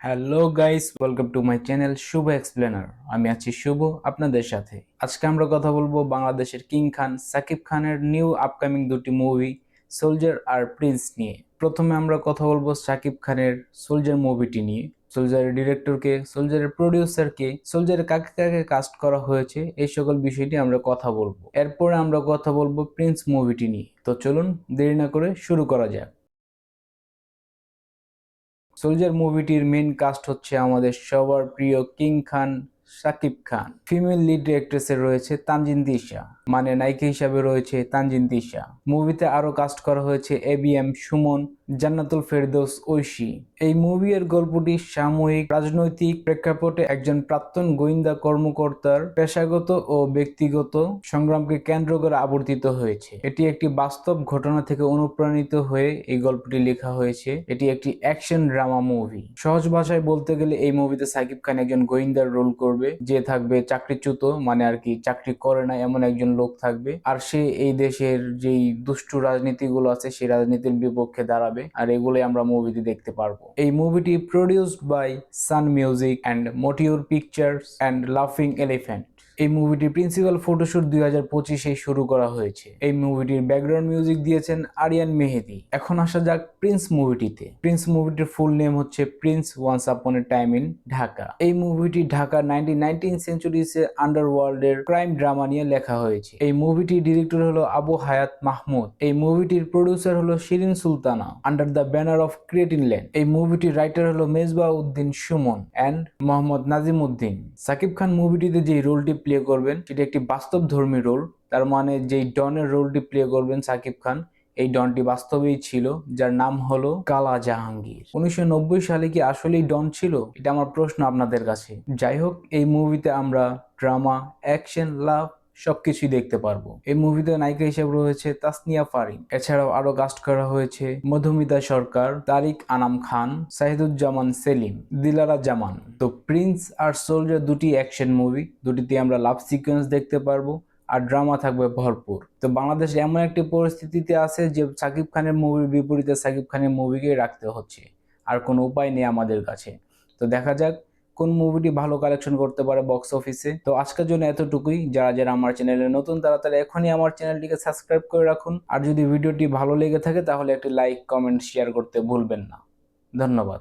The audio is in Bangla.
Hello guys, welcome to my channel Shuvo explainer. আমি আছি শুভ আপনাদের সাথে। আজকে আমরা কথা বলবো বাংলাদেশের কিং খান সাকিব খানের নিউ আপকামিং দুটি মুভি সোলজার আর প্রিন্স নিয়ে। প্রথমে আমরা কথা বলবো সাকিব খানের সোলজার মুভিটি নিয়ে। সোলজারের ডিরেক্টরকে, সোলজারের প্রডিউসারকে, সোলজারের কাকে কাকে কাস্ট করা হয়েছে, এই সকল বিষয়টি আমরা কথা বলবো। এরপরে আমরা কথা বলবো প্রিন্স মুভিটি নিয়ে। তো চলুন দেরি না করে শুরু করা যাক। সোলজার মুভিটির মেইন কাস্ট হচ্ছে আমাদের সবার প্রিয় কিং খান শাকিব খান। ফিমেল লিড অ্যাক্ট্রেসে রয়েছে তানজিন তিশা, মানে নায়িকা হিসাবে রয়েছে তানজিন তিশা। মুভিতে আরো কাস্ট করা হয়েছে এবিএম সুমন, জান্নাতুল ফেরদৌস ঐশী। এই মুভি এর গল্পটি সাময়িক রাজনৈতিক প্রেক্ষাপটে একজন প্রাক্তন গোয়েন্দা কর্মকর্তার পেশাগত ও ব্যক্তিগত সংগ্রামকে কেন্দ্র করে আবর্তিত হয়েছে। এটি একটি বাস্তব ঘটনা থেকে অনুপ্রাণিত হয়ে এই গল্পটি লেখা হয়েছে। এটি একটি অ্যাকশন ড্রামা মুভি। সহজ ভাষায় বলতে গেলে এই মুভিতে সাকিব খান একজন গোয়েন্দার রোল করবে, যে থাকবে চাকরিচ্যুত, মানে আর কি চাকরি করে না এমন একজন লোক থাকবে। আর সে এই দেশের যেই দুষ্টু রাজনীতিগুলো আছে সেই রাজনীতির বিপক্ষে দাঁড়াবে। আর এগুলোই আমরা মুভিতে দেখতে পারবো। এই মুভিটি produced by Sun Music and Motiur Pictures and লাফিং এলিফ্যান্ট। এই মুভিটির প্রিন্সিপাল ফটোশুট 2025-এ শুরু করা হয়েছে। এই মুভিটির ব্যাকগ্রাউন্ড মিউজিক দিয়েছেন আরিয়ান মেহেদি। এখন আসা যাক প্রিন্স মুভিটিতে। প্রিন্স মুভিটির ফুল নেম হচ্ছে Prince once upon a time in Dhaka. এই মুভিটি ঢাকা 19th সেঞ্চুরিজে আন্ডারওয়ার্ল্ডের ক্রাইম ড্রামা নিয়ে লেখা হয়েছে। এই মুভিটির ডিরেক্টর হলো আবু হায়াত মাহমুদ। এই মুভিটির প্রডিউসার হলো Shirin Sultana under the banner of creating land. এই মুভিটির রাইটার হলো মেজবাহ উদ্দিন সুমন অ্যান্ড মোহাম্মদ নাজিম উদ্দিন। সাকিব খান মুভিটিতে যে রোলটি প্লে করবেন সেটি একটি বাস্তবধর্মী রোল। তার মানে যেই ডনের রোলটি প্লে করবেন সাকিব খান, এই ডনটি বাস্তবেই ছিল, যার নাম হলো কালা জাহাঙ্গীর। 1990 সালে কি আসলেই ডন ছিল? এটা আমার প্রশ্ন আপনাদের কাছে। যাই হোক, এই মুভিতে আমরা ড্রামা, অ্যাকশন, লাভ সবকিছুই দেখতে পারবো। এই মুভিতে নায়িকা হিসেবে রয়েছে তাসনিয়া ফারিন। এছাড়াও আরো কাস্ট করা হয়েছে মধুমিতা সরকার, তারিক আনাম খান, সাহিদুজ্জামান সেলিম, দিলারা জামান। তো প্রিন্স আর সোলজার দুটি অ্যাকশন মুভি, দুটিতে আমরা লাভ সিকোয়েন্স দেখতে পারবো আর ড্রামা থাকবে ভরপুর। তো বাংলাদেশ এমন একটি পরিস্থিতিতে আছে যে সাকিব খানের মুভির বিপরীতে সাকিব খানের মুভিকেই রাখতে হচ্ছে, আর কোনো উপায় নেই আমাদের কাছে। তো দেখা যাক কোন মুভিটি ভালো কালেকশন করতে পারে বক্স অফিসে। তো আজকের জন্য এতটুকুই। যারা যারা আমার চ্যানেলে নতুন তারা তারা এখনই আমার চ্যানেলটিকে সাবস্ক্রাইব করে রাখুন। আর যদি ভিডিওটি ভালো লেগে থাকে তাহলে একটি লাইক, কমেন্ট, শেয়ার করতে ভুলবেন না। ধন্যবাদ।